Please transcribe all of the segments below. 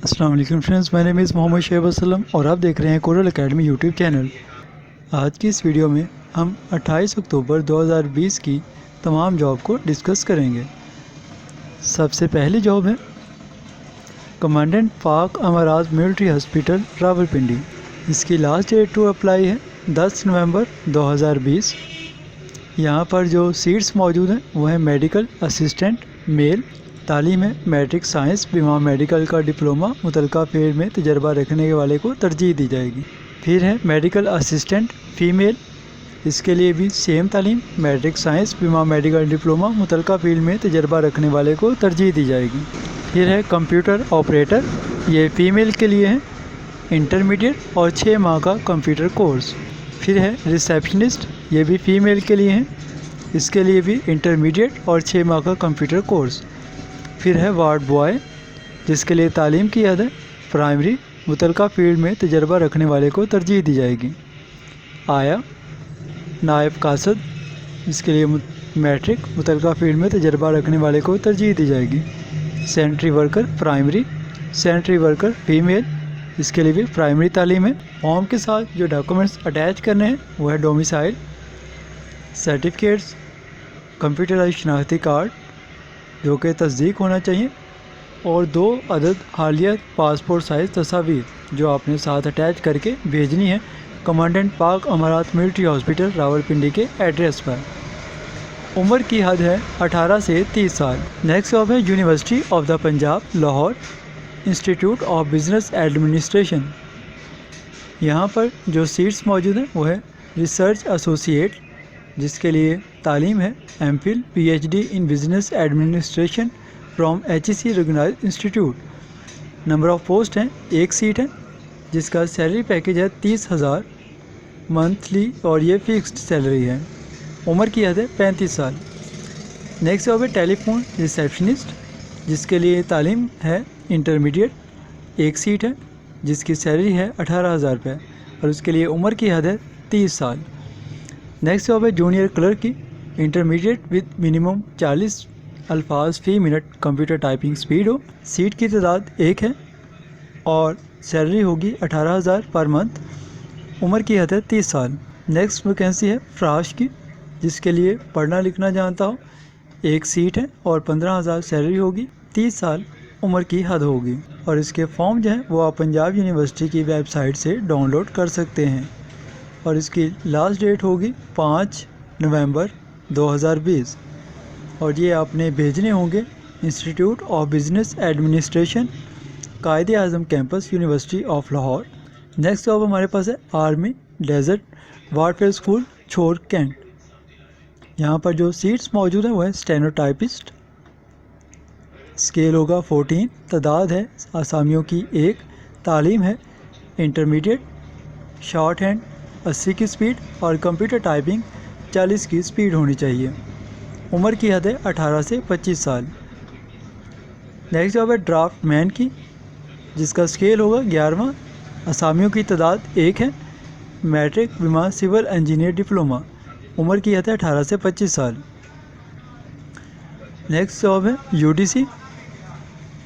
السلام علیکم فرینڈز، میں نیم از محمد شعیب اسلم اور آپ دیکھ رہے ہیں کورل اکیڈمی یوٹیوب چینل۔ آج کی اس ویڈیو میں ہم 28 اکتوبر 2020 کی تمام جاب کو ڈسکس کریں گے۔ سب سے پہلی جاب ہے کمانڈنٹ پاک امارات ملٹری ہاسپٹل راولپنڈی۔ اس کی لاسٹ ڈیٹ ٹو اپلائی ہے 10 نومبر 2020۔ یہاں پر جو سیٹس موجود ہیں وہ ہیں میڈیکل اسسٹنٹ میل، تعلیم ہے میٹرک سائنس بیما میڈیکل کا ڈپلومہ، متعلقہ فیلڈ میں تجربہ رکھنے والے کو ترجیح دی جائے گی۔ پھر ہے میڈیکل اسسٹنٹ فیمیل، اس کے لیے بھی سیم تعلیم میٹرک سائنس بیما میڈیکل ڈپلومہ، متعلقہ فیلڈ میں تجربہ رکھنے والے کو ترجیح دی جائے گی۔ پھر ہے کمپیوٹر آپریٹر، یہ فیمیل کے لیے ہے انٹرمیڈیٹ اور 6 ماہ کا کمپیوٹر کورس۔ پھر ہے ریسیپشنسٹ، یہ بھی فیمیل کے لیے ہیں، اس کے لیے بھی انٹرمیڈیٹ اور 6 ماہ کا کمپیوٹر کورس۔ پھر ہے وارڈ بوائے، جس کے لیے تعلیم کی حد ہے پرائمری، متعلقہ فیلڈ میں تجربہ رکھنے والے کو ترجیح دی جائے گی۔ آیا نائب قاصد، جس کے لیے میٹرک، متعلقہ فیلڈ میں تجربہ رکھنے والے کو ترجیح دی جائے گی۔ Sanitary worker primary, sanitary worker female, اس کے لیے بھی پرائمری تعلیم ہے۔ فارم کے ساتھ جو ڈاکومنٹس اٹیچ کرنے ہیں وہ ہے ڈومیسائل سرٹیفکیٹس، کمپیوٹرائز شناختی کارڈ جو کہ تصدیق ہونا چاہیے، اور 2 عدد حالیہ پاسپورٹ سائز تصاویر جو آپ نے ساتھ اٹیچ کر کے بھیجنی ہے کمانڈنٹ پاک امارات ملٹری ہاسپٹل راولپنڈی کے ایڈریس پر۔ عمر کی حد ہے 18 سے 30 سال۔ نیکسٹ جاب ہے university of the Punjab Lahore institute of business administration. یہاں پر جو سیٹس موجود ہیں وہ ہے ریسرچ ایسوسیٹ، جس کے لیے تعلیم ہے M Phil P H D in business administration from HEC recognized institute. Number of post ہیں 1 سیٹ ہے، جس کا سیلری پیکیج ہے 30,000 منتھلی اور یہ فکسڈ سیلری ہے۔ عمر کی حد ہے 35 سال۔ نیکسٹ جاب ہے ٹیلی فون ریسیپشنسٹ، جس کے لیے تعلیم ہے انٹرمیڈیٹ، 1 سیٹ ہے، جس کی سیلری ہے 18,000 روپے اور اس کے لیے عمر کی حد ہے 30 سال۔ نیکسٹ جاب ہے جونیئر کلرک کی، انٹرمیڈیٹ وتھ منیمم 40 الفاظ فی منٹ کمپیوٹر ٹائپنگ سپیڈ ہو۔ سیٹ کی تعداد 1 ہے اور سیلری ہوگی 18,000 پر منتھ، عمر کی حد ہے 30 سال۔ نیکسٹ ویکینسی ہے فراش کی، جس کے لیے پڑھنا لکھنا جانتا ہو، 1 سیٹ ہے اور 15,000 سیلری ہوگی، 30 سال عمر کی حد ہوگی، اور اس کے فارم جو ہیں وہ آپ پنجاب یونیورسٹی کی ویب سائٹ سے ڈاؤن لوڈ کر سکتے ہیں، اور اس کی لاسٹ ڈیٹ ہوگی 5 نومبر 2020، اور یہ آپ نے بھیجنے ہوں گے institute of business administration, Quaid-e-Azam campus, university of Lahore. Next job ہمارے پاس ہے army desert warfare school Chhor cantt. یہاں پر جو سیٹس موجود ہیں وہ ہے اسٹینو ٹائپسٹ، اسکیل ہوگا 14، تعداد ہے آسامیوں کی 1، تعلیم ہے انٹرمیڈیٹ، شارٹ ہینڈ 80 کی سپیڈ اور کمپیوٹر ٹائپنگ 40 کی سپیڈ ہونی چاہیے۔ عمر کی حد ہے 18 سے 25 سال۔ نیکسٹ جاب ہے ڈرافٹ مین کی، جس کا اسکیل ہوگا 11واں، آسامیوں کی تعداد 1 ہے، میٹرک بیما سول انجینئر ڈپلومہ، عمر کی حد ہے 18 سے 25 سال۔ نیکسٹ جاب ہے UDC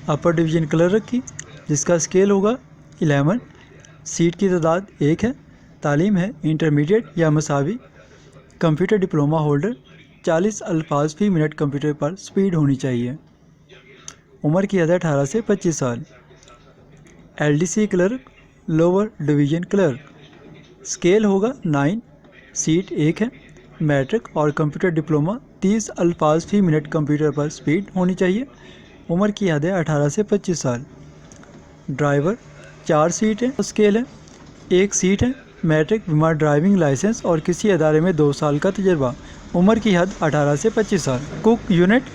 اپر ڈویژن کلرک کی، جس کا اسکیل ہوگا 11، سیٹ کی تعداد 1 ہے، تعلیم ہے انٹرمیڈیٹ یا مساوی، کمپیوٹر ڈپلومہ ہولڈر، 40 الفاظ فی منٹ کمپیوٹر پر سپیڈ ہونی چاہیے، عمر کی حد ہے 18 سے 25 سال۔ LDC clerk lower division clerk, scale ہوگا 9، سیٹ 1 ہے، میٹرک اور کمپیوٹر ڈپلومہ، 30 الفاظ فی منٹ کمپیوٹر پر سپیڈ ہونی چاہیے، عمر کی حد ہے 18 سے 25 سال۔ ڈرائیور 4 سیٹ ہے، اسکیل ہے 1 سیٹ ہے، میٹرک بیما ڈرائیونگ لائسنس اور کسی ادارے میں 2 سال کا تجربہ، عمر کی حد 18 سے 25 سال۔ کوک یونٹ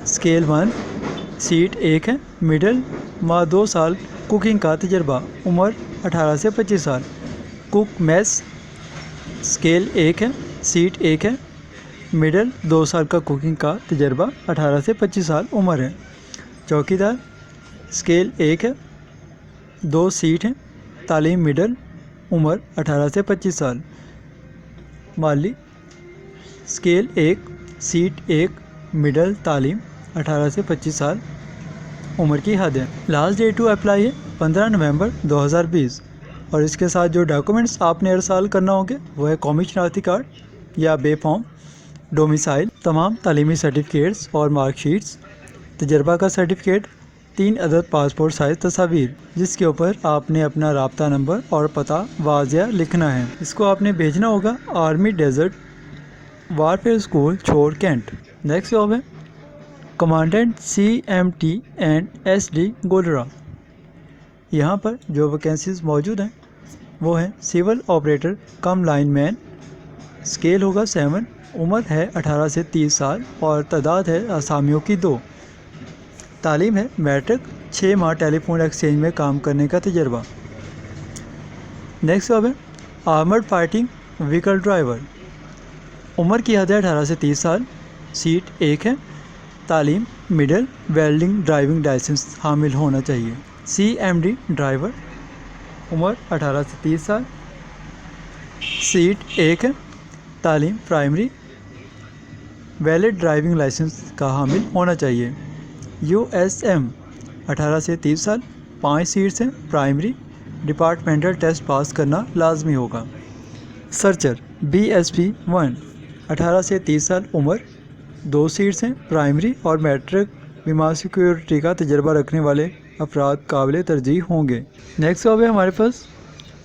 اسکیل 1، سیٹ 1 ہے، مڈل 2 سال کوکنگ کا تجربہ، عمر 18 سے 25 سال۔ کوک میس اسکیل 1 ہے، سیٹ 1 ہے، مڈل 2 سال کا کوکنگ کا تجربہ، 18 سے 25 سال عمر ہے۔ چوکیدار اسکیل 1 ہے، 2 سیٹ ہیں، تعلیم مڈل، عمر 18 سے 25 سال۔ مالی اسکیل 1، سیٹ 1، مڈل، تعلیم 18 سے 25 سال۔ عمر کی حد ہے۔ لاسٹ ڈیٹ ٹو اپلائی ہے 15 نومبر 2020 اور اس کے ساتھ جو ڈاکومنٹس آپ نے ارسال کرنا ہوں گے وہ ہے قومی شناختی کارڈ یا بے فارم، ڈومیسائل، تمام تعلیمی سرٹیفکیٹس اور مارک شیٹس، تجربہ کا سرٹیفکیٹ، 3 عدد پاسپورٹ سائز تصاویر جس کے اوپر آپ نے اپنا رابطہ نمبر اور پتہ واضح لکھنا ہے۔ اس کو آپ نے بھیجنا ہوگا آرمی ڈیزرٹ وارفیئر اسکول چھوڑ کینٹ۔ نیکسٹ جاب ہے کمانڈنٹ CMT اینڈ SD گولرا۔ یہاں پر جو ویکینسیز موجود ہیں وہ ہیں سول آپریٹر کم لائن مین، اسکیل ہوگا 7، عمر ہے 18 سے 30 سال اور تعداد ہے اسامیوں کی 2، تعلیم ہے میٹرک، 6 ماہ ٹیلی فون ایکسچینج میں کام کرنے کا تجربہ۔ نیکسٹ جاب ہے آرمرڈ فائٹنگ وہیکل ڈرائیور، عمر کی حد ہے 18 سے 30 سال، سیٹ 1 ہے، تعلیم مڈل، ویلڈنگ ڈرائیونگ لائسنس حامل ہونا چاہیے۔ CMD ڈرائیور، عمر 18 سے 30 سال، سیٹ 1 ہے، تعلیم پرائمری، ویلڈ ڈرائیونگ لائسنس کا حامل ہونا چاہیے۔ USM 18 سے 30 سال، 5 سیٹس ہیں، پرائمری، ڈپارٹمنٹل ٹیسٹ پاس کرنا لازمی ہوگا۔ سرچر BSP 1 18 سے 30 سال، عمر، 2 سیٹس ہیں، پرائمری اور میٹرک بیمہ سیکیورٹی کا تجربہ رکھنے والے افراد قابل ترجیح ہوں گے۔ نیکسٹ جاب ہے ہمارے پاس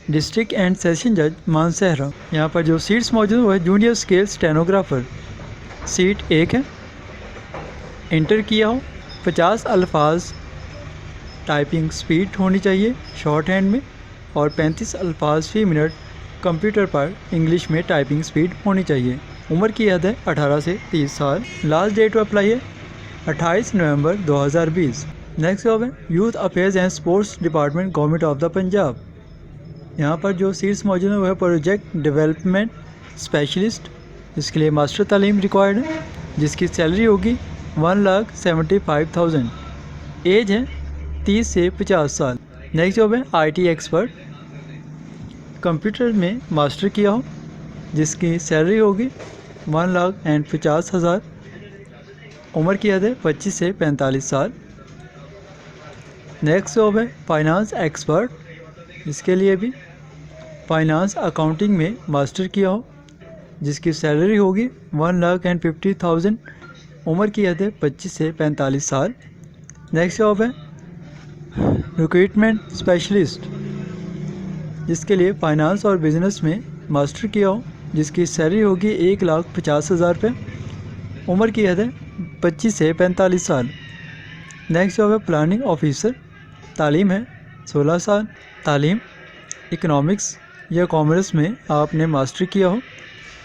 ڈسٹرکٹ اینڈ سیشن جج مانسہرہ۔ یہاں پر جو سیٹس موجود ہیں وہ ہے جونیئر اسکیل اسٹینوگرافر، سیٹ 1 ہے، انٹر کیا ہو، 50 الفاظ ٹائپنگ سپیڈ ہونی چاہیے شارٹ ہینڈ میں اور 35 الفاظ فی منٹ کمپیوٹر پر انگلش میں ٹائپنگ سپیڈ ہونی چاہیے۔ عمر کی حد ہے 18 سے 30 سال، لاسٹ ڈیٹ ٹو اپلائی ہے 28 نومبر 2020۔ نیکسٹ جاب ہے youth affairs and sports department government of the Punjab. یہاں پر جو سیٹس موجود ہیں وہ ہے پروجیکٹ ڈیولپمنٹ اسپیشلسٹ، اس کے لیے ماسٹر تعلیم ریکوائرڈ ہے جس کی سیلری ہوگی 1,75,000، ایج ہے 30 سے 50 سال۔ نیکسٹ جاب ہے IT ایکسپرٹ، کمپیوٹر میں ماسٹر کیا ہو جس کی سیلری ہوگی 1,50,000، عمر کی حد ہے 25 سے 45 سال۔ نیکسٹ جاب ہے فائنانس ایکسپرٹ، اس کے لیے بھی فائنانس اکاؤنٹنگ میں ماسٹر کیا ہو جس کی سیلری ہوگی 1,50,000، عمر کی حد ہے 25 سے 45 سال۔ نیکسٹ جاب ہے ریکروٹمنٹ اسپیشلسٹ، جس کے لیے فائنانس اور بزنس میں ماسٹر کیا ہو جس کی سیلری ہوگی 1,50,000 روپے، عمر کی حد ہے 25 سے 45 سال۔ نیکسٹ جاب ہے پلاننگ آفیسر، تعلیم ہے 16 سال، تعلیم اکنامکس یا کامرس میں آپ نے ماسٹر کیا ہو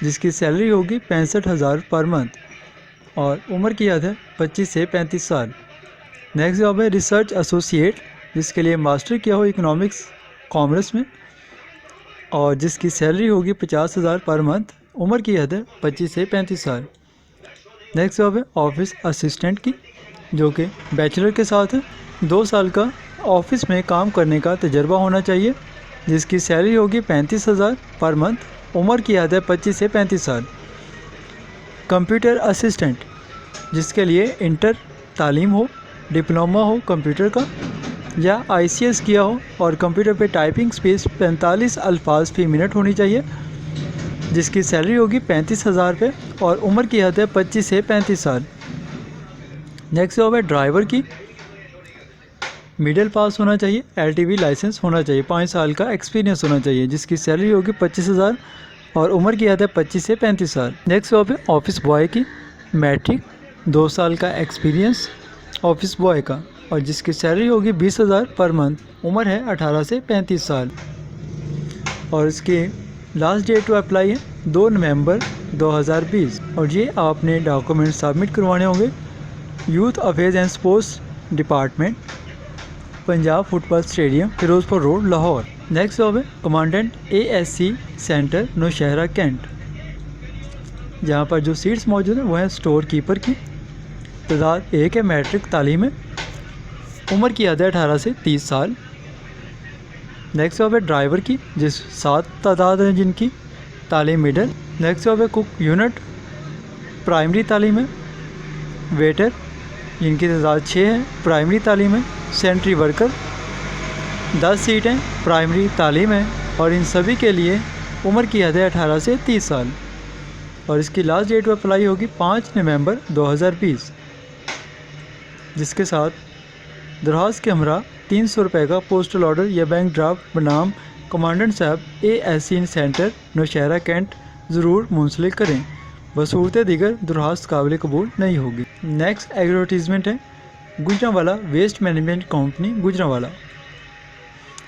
جس کی سیلری ہوگی 65,000 پر منتھ اور عمر کی حد ہے 25 سے 35 سال۔ نیکسٹ جاب ہے ریسرچ ایسوسیٹ، جس کے لیے ماسٹر کیا ہو اکنامکس کامرس میں اور جس کی سیلری ہوگی 50,000 پر منتھ، عمر کی حد ہے 25 سے 35 سال۔ نیکسٹ جاب ہے آفس اسسٹنٹ کی، جو کہ بیچلر کے ساتھ ہے، 2 سال کا آفس میں کام کرنے کا تجربہ ہونا چاہیے جس کی سیلری ہوگی 35,000 پر منتھ، عمر کی حد ہے 25 سے 35 سال۔ کمپیوٹر اسسٹنٹ، جس کے لیے انٹر تعلیم ہو، ڈپلومہ ہو کمپیوٹر کا یا ICS کیا ہو اور کمپیوٹر پہ ٹائپنگ سپیڈ 45 الفاظ فی منٹ ہونی چاہیے جس کی سیلری ہوگی 35,000 روپے اور عمر کی حد ہے 25 سے 35 سال۔ نیکسٹ جاب ہے ڈرائیور کی، مڈل پاس ہونا چاہیے، LTV لائسنس ہونا چاہیے، 5 سال کا ایکسپیرینس ہونا چاہیے جس کی سیلری ہوگی 25,000 اور عمر کی حد ہے 25 سے 35 سال۔ نیکسٹ جاب ہے آفس بوائے کی، میٹرک، 2 سال کا ایکسپیرینس آفس بوائے کا اور جس کی سیلری ہوگی 20,000 پر منتھ، عمر ہے 18 سے 35 سال اور اس کی لاسٹ ڈیٹ ٹو اپلائی ہے 2 نومبر 2020 اور یہ آپ نے ڈاکومنٹ سبمٹ کروانے ہوں گے youth affairs and sports department, Punjab football stadium, Ferozepur road, Lahore. Next job ہے commandant ASC centre Nowshera cantt, جہاں پر جو سیٹس موجود ہیں وہ ہیں اسٹور کیپر کی، تعداد 1 ہے، میٹرک تعلیم ہے، عمر کی حد ہے 18 سے 30 سال۔ نیکسٹ جاب ہے ڈرائیور کی، جس 7 تعداد ہیں جن کی، تعلیم مڈل۔ نیکسٹ جاب ہے کک یونٹ، پرائمری تعلیم ہے، ویٹر جن کی تعداد 6 ہے۔ پرائمری تعلیم ہے، سینٹری ورکر 10 سیٹیں پرائمری تعلیم ہے، اور ان سبھی کے لیے عمر کی حد ہے 18 سے 30 سال، اور اس کی لاسٹ ڈیٹ آف اپلائی ہوگی 5 نومبر 2020، جس کے ساتھ درخواست کے ہمراہ 300 روپے کا پوسٹل آرڈر یا بینک ڈرافٹ بنام کمانڈنٹ صاحب ASC سینٹر نوشہرہ کینٹ ضرور منسلک کریں، بصورت دیگر درخواست قابل قبول نہیں ہوگی۔ نیکسٹ ایڈورٹیزمنٹ ہے Gujranwala waste management company Gujranwala.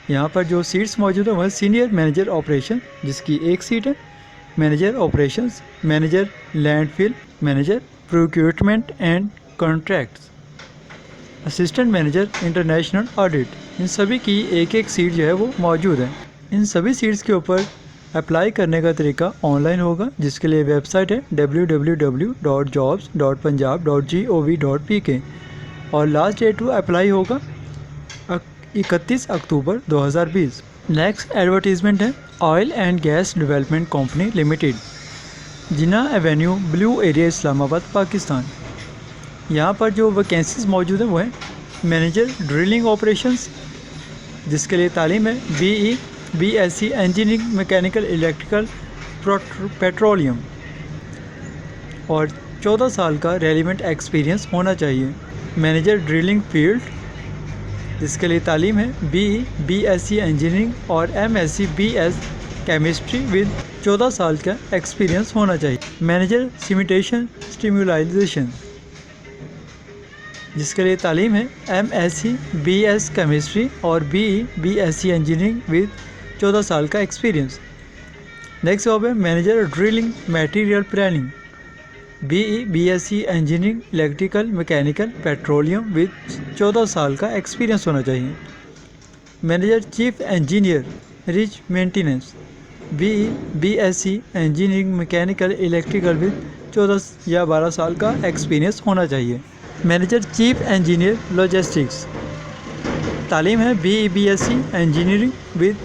یہاں پر جو سیٹس موجود ہیں وہ سینئر مینیجر آپریشن، جس کی 1 سیٹ ہے، manager operations, manager landfill, manager procurement and contracts, assistant manager international audit, ان سبھی کی 1 سیٹ جو ہے وہ موجود ہے۔ ان سبھی سیٹس کے اوپر اپلائی کرنے کا طریقہ آن لائن ہوگا، جس کے لیے ویب سائٹ ہے www.jobs.punjab.gov.pk، اور لاسٹ ڈیٹ ٹو اپلائی ہوگا 31 اکتوبر 2020۔ نیکسٹ ایڈورٹیزمنٹ ہے oil and gas development company limited, Jinnah avenue blue area Islamabad Pakistan. یہاں پر جو ویکینسیز موجود ہیں وہ ہیں مینیجر ڈرلنگ آپریشنز، جس کے لیے تعلیم ہے BSc engineering mechanical electrical petroleum, اور 14 سال کا ریلیونٹ ایکسپیرینس ہونا چاہیے۔ مینیجر ڈرلنگ فیلڈ، جس کے لیے تعلیم ہے BSc انجینئرنگ اور MSc BS کیمسٹری ود 14 سال کا ایکسپیرینس ہونا چاہیے۔ مینیجر سیمیٹیشن اسٹیمولائزیشن، جس کے لیے تعلیم ہے MSc BS کیمسٹری اور BSc انجینئرنگ ود 14 سال کا ایکسپیرینس۔ نیکسٹ جاب ہے manager drilling material planning, BSc engineering electrical mechanical petroleum with 14 سال کا ایکسپیرینس ہونا چاہیے۔ Manager chief engineer reach maintenance, BSc engineering mechanical electrical with 14 یا 12 سال کا ایکسپیرینس ہونا چاہیے۔ مینیجر چیف انجینئر لاجسٹکس، تعلیم ہے BSc انجینئرنگ ود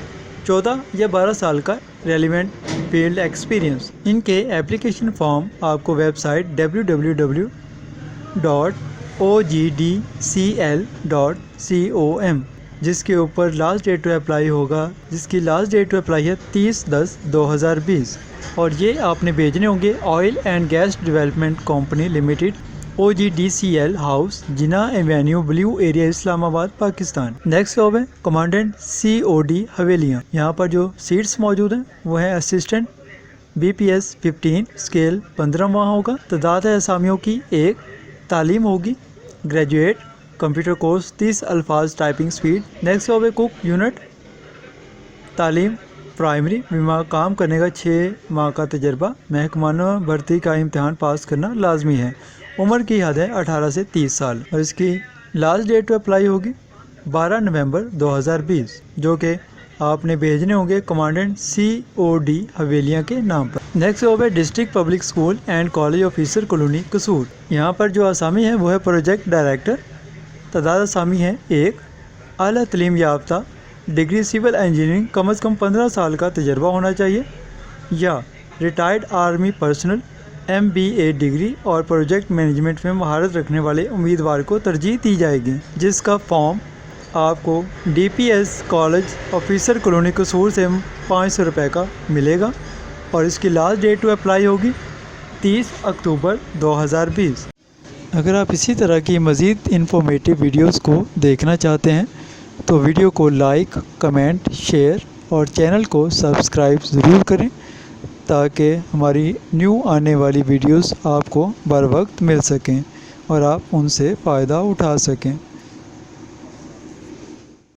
14 یا 12 سال کا ریلیونٹ فیلڈ ایکسپیرینس۔ ان کے اپلیکیشن فارم آپ کو ویب سائٹ www.ogdcl.com، جس کے اوپر لاسٹ ڈیٹ ٹو اپلائی ہوگا، جس کی لاسٹ ڈیٹ ٹو اپلائی ہے 30/10/2020، اور یہ آپ نے بھیجنے ہوں گے oil and gas development company limited OGDCL house, Jinnah avenue blue area Islamabad Pakistan. Next job ہے کمانڈنٹ COD حویلیاں۔ یہاں پر جو سیٹس موجود ہیں وہ ہیں اسسٹنٹ BPS 15، اسکیل 15 ماہ ہوگا، تعداد ہے اسامیوں کی 1، تعلیم ہوگی گریجویٹ، کمپیوٹر کورس 30 الفاظ ٹائپنگ سپیڈ۔ نیکسٹ جاب ہے کوک یونٹ، تعلیم پرائمری، بیمہ کام کرنے کا 6 ماہ کا تجربہ، محکمانہ بھرتی کا امتحان پاس کرنا لازمی ہے، عمر کی حد ہے 18 سے 30 سال، اور اس کی لاسٹ ڈیٹ ٹو اپلائی ہوگی 12 نومبر 2020، جو کہ آپ نے بھیجنے ہوں گے کمانڈنٹ COD حویلیاں کے نام پر۔ نیکسٹ جاب ہے district public school and college officer colony Kasur. یہاں پر جو اسامی ہے وہ ہے پروجیکٹ ڈائریکٹر، تعداد اسامی ہے 1، اعلیٰ تعلیم یافتہ، ڈگری سول انجینئرنگ، کم از کم 15 سال کا تجربہ ہونا چاہیے، یا retired army personal, MBA degree اور پروجیکٹ مینجمنٹ میں مہارت رکھنے والے امیدوار کو ترجیح دی جائے گی، جس کا فارم آپ کو DPS کالج آفیسر کالونی قصور سے 500 روپے کا ملے گا، اور اس کی لاسٹ ڈیٹ ٹو اپلائی ہوگی 30 اکتوبر 2020۔ اگر آپ اسی طرح کی مزید انفارمیٹیو ویڈیوز کو دیکھنا چاہتے ہیں تو ویڈیو کو لائک، کمنٹ، شیئر اور چینل کو سبسکرائب ضرور کریں، تاکہ ہماری نیو آنے والی ویڈیوز آپ کو بر وقت مل سکیں اور آپ ان سے فائدہ اٹھا سکیں۔